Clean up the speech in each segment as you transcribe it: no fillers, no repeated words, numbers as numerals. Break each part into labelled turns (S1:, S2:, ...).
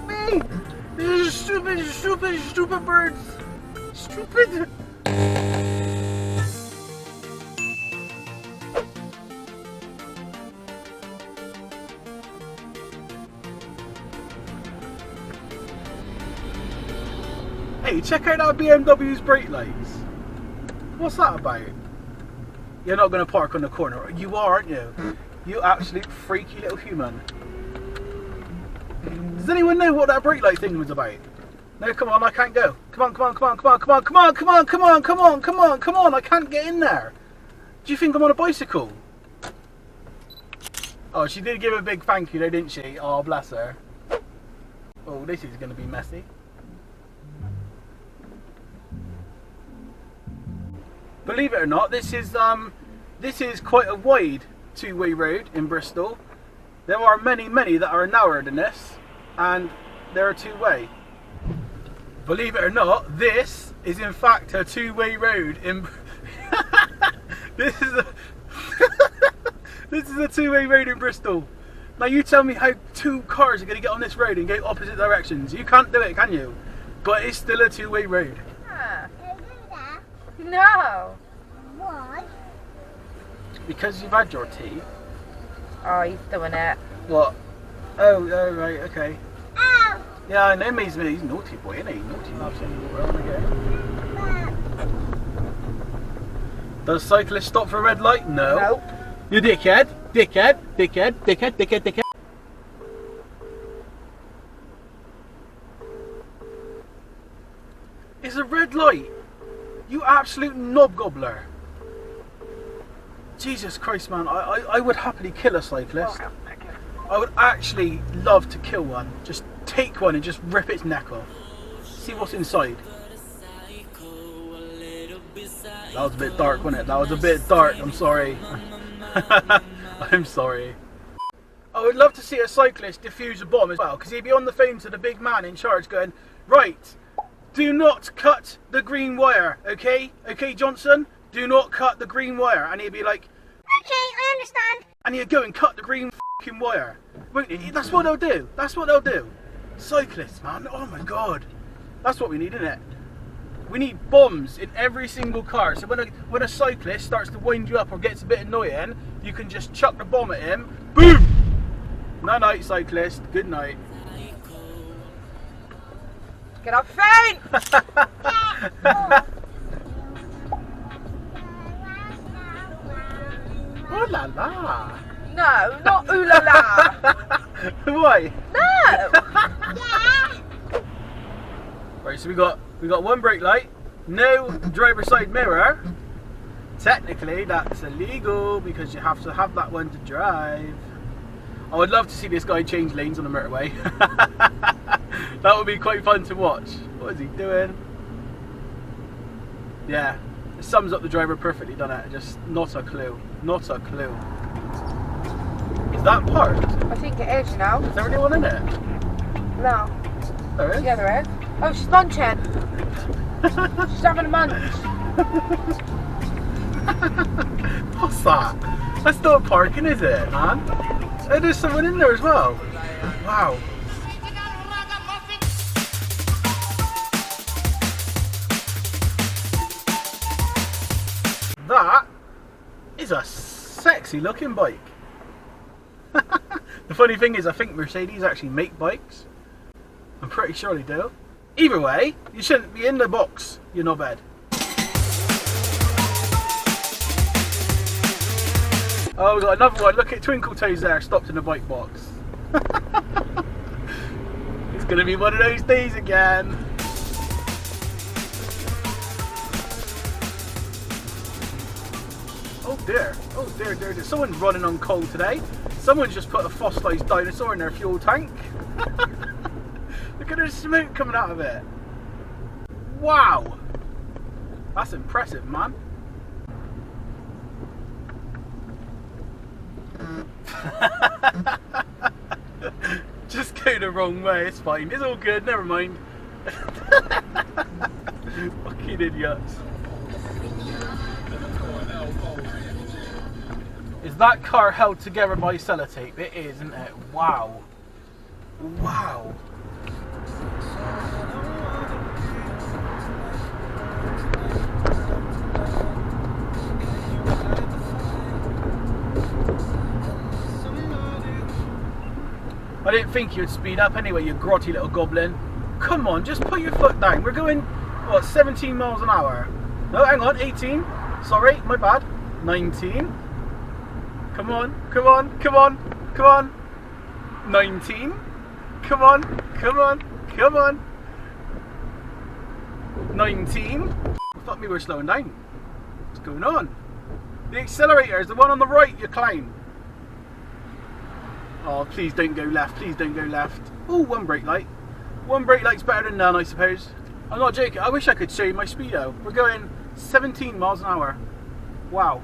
S1: Me! These are stupid birds! Stupid! Hey, check out that BMW's brake lights. What's that about? You're not going to park on the corner. You are, aren't you? You absolute freaky little human. Does anyone know what that brake light thing was about? No, come on, I can't go. Come on, come on, come on, come on, come on, come on, come on, come on, come on, come on, come on, I can't get in there. Do you think I'm on a bicycle? Oh, she did give a big thank you though, didn't she? Oh, bless her. Oh, this is going to be messy. Believe it or not, this is quite a wide two-way road in Bristol. There are many that are narrower than this, and they're two-way. Believe it or not, this is in fact a two-way road in. This is a two-way road in Bristol. Now you tell me how two cars are going to get on this road and go opposite directions. You can't do it, can you? But it's still a two-way road.
S2: No.
S3: Why?
S1: Because you've had your tea.
S2: Oh, he's doing it.
S1: What? Oh, right, okay.
S3: Ow!
S1: Yeah, I know he's a naughty boy, isn't he? Naughty loves again. Does Cyclist stop for a red light? No.
S2: Nope.
S1: You dickhead. Dickhead. Dickhead. Dickhead. Dickhead. Dickhead. It's a red light. You absolute knob gobbler. Jesus Christ, man. I would happily kill a cyclist. I would actually love to kill one. Just take one and just rip its neck off. See what's inside. That was a bit dark, wasn't it? That was a bit dark. I'm sorry. I'm sorry. I would love to see a cyclist defuse a bomb as well, because he'd be on the phone to the big man in charge going, right, do not cut the green wire, okay? Okay, Johnson? Do not cut the green wire. And he'd be like,
S3: Okay, I understand.
S1: and he'd go and cut the green f***ing wire. Won't he? That's what they'll do. That's what they'll do. Cyclists, man. Oh my God. That's what we need, isn't it? We need bombs in every single car. So when a cyclist starts to wind you up or gets a bit annoying, you can just chuck the bomb at him. Boom! Night night, cyclist. Good night.
S2: Get off phone!
S1: Oh la la.
S2: No, not ooh la la.
S1: Why?
S2: No.
S3: Yeah.
S1: Right, so we got one brake light, no driver's side mirror. Technically, that's illegal because you have to have that one to drive. I would love to see this guy change lanes on the motorway. That would be quite fun to watch. What is he doing? Yeah, it sums up the driver perfectly, doesn't it? Just not a clue. Not a clue. Is that parked?
S2: I think it is, you know.
S1: Is there anyone in it?
S2: No.
S1: There is?
S2: Yeah, there is. Oh, she's munching. She's having a munch.
S1: What's that? That's not parking, is it, man? Oh, there's someone in there as well. Wow. That is a sexy looking bike. The funny thing is, I think Mercedes actually make bikes. I'm pretty sure they do. Either way, you shouldn't be in the box, you knobhead. Oh, we got another one. Look at Twinkle Toes there, stopped in the bike box. It's going to be one of those days again. Oh dear, dear. Someone's running on coal today. Someone's just put a fossilised dinosaur in their fuel tank. Look at the smoke coming out of it. Wow. That's impressive, man. Just go the wrong way, it's fine. It's all good, never mind. Fucking idiots. that car held together by sellotape? It is, isn't it? Wow. Wow. I didn't think you'd speed up anyway, you grotty little goblin. Come on, just put your foot down. We're going, what, 17 miles an hour? No, hang on, 18. Sorry, my bad. 19. Come on, come on, come on, come on. 19. Come on, come on, come on. 19. I thought we were slowing down. What's going on? The accelerator is the one on the right, you clown. Oh, please don't go left, please don't go left. Oh, one brake light. One brake light's better than none, I suppose. I'm not joking, I wish I could show you my speedo. We're going 17 miles an hour. Wow.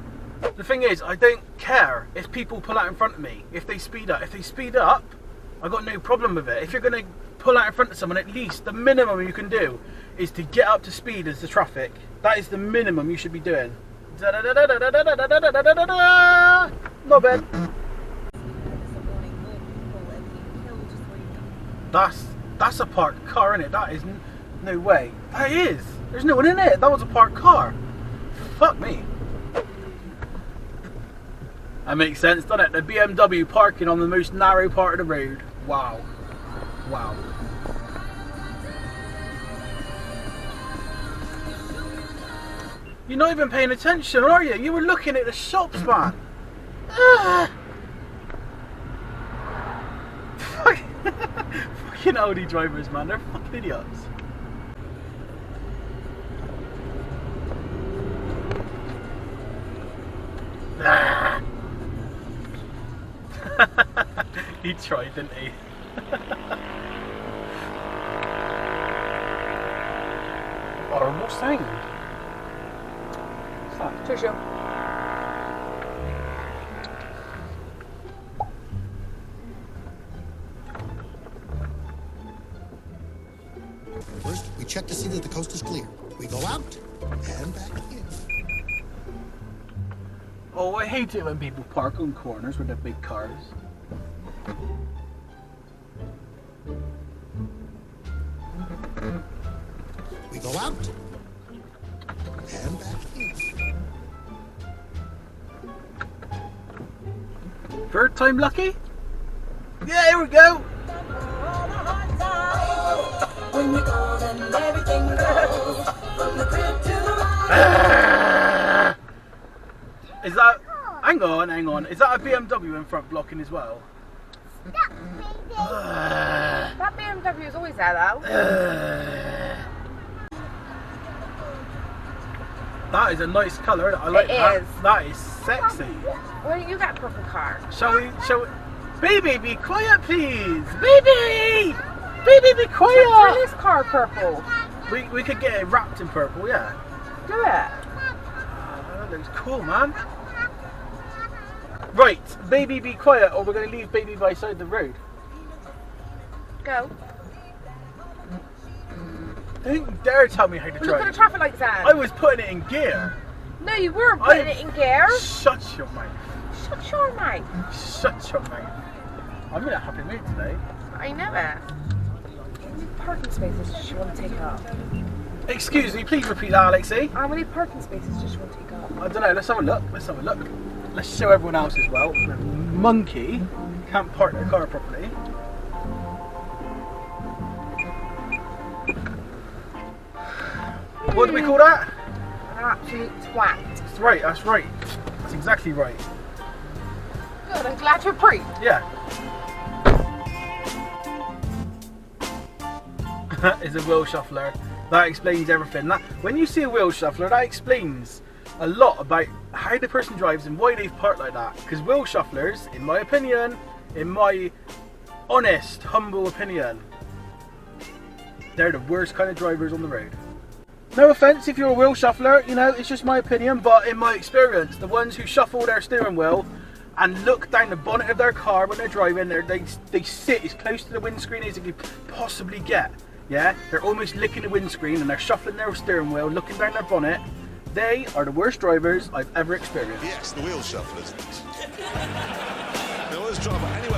S1: The thing is, I don't care if people pull out in front of me, if they speed up. If they speed up, I've got no problem with it. If you're going to pull out in front of someone, at least the minimum you can do is to get up to speed as the traffic. That is the minimum you should be doing. Not bad. That's a parked car, isn't it? That is no way. That is. There's no one in it. That was a parked car. Fuck me. That makes sense, doesn't it? The BMW parking on the most narrow part of the road. Wow. Wow. You're not even paying attention, are you? You were looking at the shops, man. Fucking Audi drivers, man. They're fucking idiots. He tried, didn't he? Horrible sound. What's that?
S2: Tissue.
S4: First, we check to see that the coast is clear. We go out and back in.
S1: Oh, I hate it when people park on corners with their big cars.
S4: We go out and back in.
S1: Third time lucky? Yeah, here we go.
S5: When you're old and everything goes from the crib to the
S1: Is that... Hang on. Is that a BMW in front blocking as well?
S2: That BMW is always there though.
S1: That is a nice colour. I like
S2: It
S1: that.
S2: is.
S1: That is sexy.
S2: Why don't you get a purple car?
S1: Shall we... Baby, be quiet, please. Baby! Baby, be
S2: Turn
S1: quiet.
S2: this car purple.
S1: We could get it wrapped in purple, yeah.
S2: Do it.
S1: That looks cool, man. Right, baby, be quiet, or we're going to leave baby by side the road.
S2: Go.
S1: Don't dare tell me how to
S2: Look at the
S1: drive.
S2: traffic lights on.
S1: I was putting it in gear.
S2: No, you weren't putting it in gear.
S1: Shut your mouth.
S2: Shut your mouth.
S1: Shut your mouth. I'm in a happy mood today.
S2: I know it. How many parking spaces does she want to take up?
S1: Excuse me, please repeat that, Alexi.
S2: How many parking spaces does she want to take up?
S1: I don't know, let's have a look. Let's show everyone else as well. The monkey can't park their car properly. What do we call that?
S2: An absolute twat.
S1: That's right, that's right. That's exactly right.
S2: Good, I'm glad you approved.
S1: Yeah. Is a wheel shuffler. That explains everything. When you see a wheel shuffler, that explains a lot about how the person drives and why they've parked like that. Because wheel shufflers, in my opinion, in my honest, humble opinion, they're the worst kind of drivers on the road. No offence if you're a wheel shuffler, you know, it's just my opinion, but in my experience, the ones who shuffle their steering wheel and look down the bonnet of their car when they're driving, they sit as close to the windscreen as they could possibly get. Yeah, they're almost licking the windscreen and they're shuffling their steering wheel, looking down their bonnet. They are the worst drivers I've ever experienced.
S6: Yes, the wheel shufflers.
S4: There was trouble. Anyway.